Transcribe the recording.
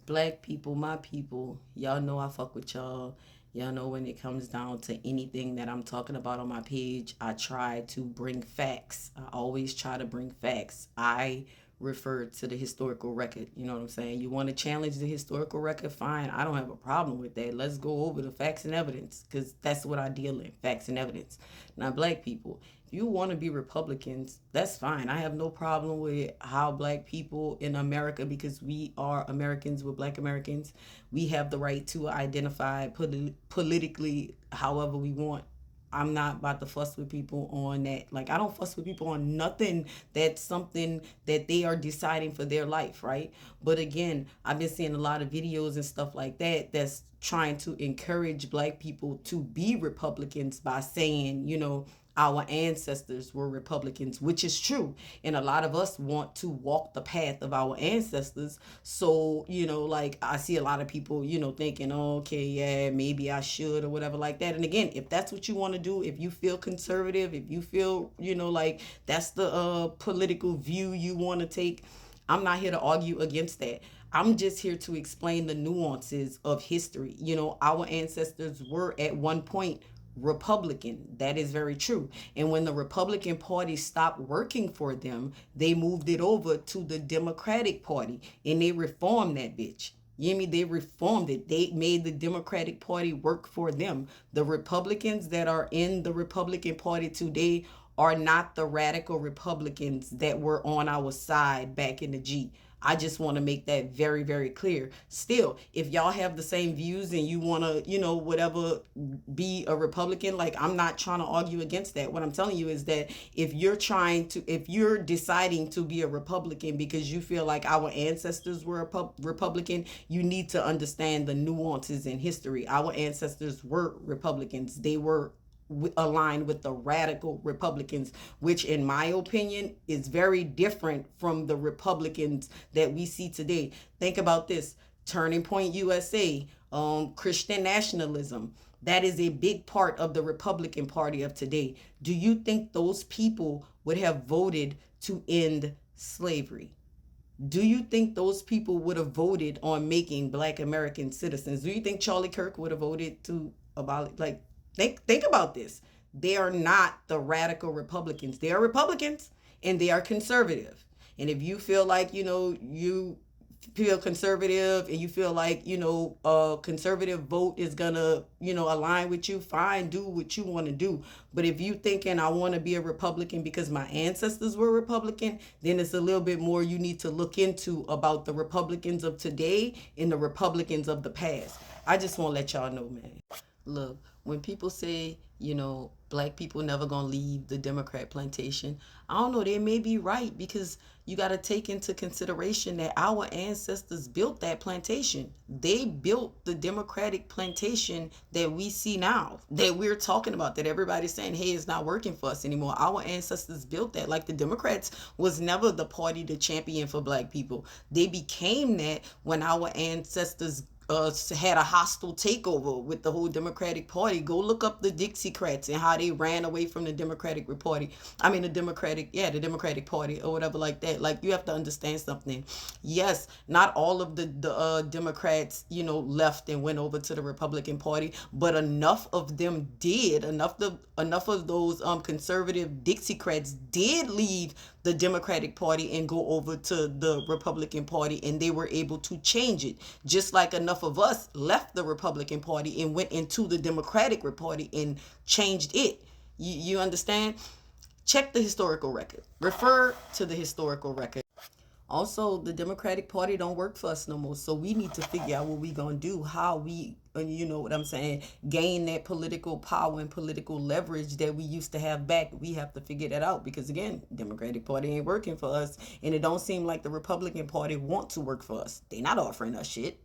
Black people, my people, y'all know I fuck with y'all. Y'all know when it comes down to anything that I'm talking about on my page, I try to bring facts. I always try to bring facts. I refer to the historical record. You know what I'm saying? You want to challenge the historical record? Fine. I don't have a problem with that. Let's go over the facts and evidence because that's what I deal in, facts and evidence. Now, black people, if you want to be Republicans, that's fine. I have no problem with how black people in America, because we are Americans, we're black Americans, we have the right to identify politically however we want. I'm not about to fuss with people on that. Like, I don't fuss with people on nothing that's something that they are deciding for their life, right? But again, I've been seeing a lot of videos and stuff like that that's trying to encourage black people to be Republicans by saying, our ancestors were Republicans, which is true. And a lot of us want to walk the path of our ancestors. So, like I see a lot of people, thinking, oh, okay, yeah, maybe I should or whatever like that. And again, if that's what you want to do, if you feel conservative, if you feel, like that's the political view you want to take, I'm not here to argue against that. I'm just here to explain the nuances of history. Our ancestors were at one point Republican. That is very true. And when the Republican Party stopped working for them, they moved it over to the Democratic Party and they reformed that bitch. You know me? They reformed it. They made the Democratic Party work for them. The Republicans that are in the Republican Party today are not the radical Republicans that were on our side back in the G. I just want to make that very, very clear. Still, if y'all have the same views and you want to, whatever, be a Republican, like, I'm not trying to argue against that. What I'm telling you is that if you're deciding to be a Republican because you feel like our ancestors were a Republican, you need to understand the nuances in history. Our ancestors were Republicans. They were aligned with the radical Republicans, which in my opinion is very different from the Republicans that we see today. Think about this: Turning Point USA, Christian nationalism. That is a big part of the Republican Party of today. Do you think those people would have voted to end slavery? Do you think those people would have voted on making black American citizens? Do you think Charlie Kirk would have voted to abolish? Like, think about this. They are not the radical Republicans. They are Republicans and they are conservative. And if you feel like, you feel conservative and you feel like, a conservative vote is gonna, align with you, fine, do what you want to do. But if you thinking I want to be a Republican because my ancestors were Republican, then it's a little bit more you need to look into about the Republicans of today and the Republicans of the past. I just want to let y'all know, man. Look, when people say, black people never gonna leave the Democrat plantation, I don't know, they may be right, because you got to take into consideration that our ancestors built that plantation. They built the Democratic plantation that we see now, that we're talking about, that everybody's saying, hey, it's not working for us anymore. Our ancestors built that. Like, the Democrats was never the party to champion for black people. They became that when our ancestors had a hostile takeover with the whole Democratic Party. Go look up the Dixiecrats and how they ran away from the Democratic Party. I mean, the Democratic Party or whatever like that. Like, you have to understand something. Yes, not all of the Democrats, left and went over to the Republican Party, but enough of them did. Enough of those conservative Dixiecrats did leave the Democratic Party and go over to the Republican Party, and they were able to change it. Just like enough of us left the Republican Party and went into the Democratic Party and changed it. You understand? Check the historical record. Refer to the historical record. Also, the Democratic Party don't work for us no more. So we need to figure out what we gonna do, how we, you know what I'm saying, gain that political power and political leverage that we used to have back. We have to figure that out, because again, Democratic Party ain't working for us, and it don't seem like the Republican Party want to work for us. They not offering us shit.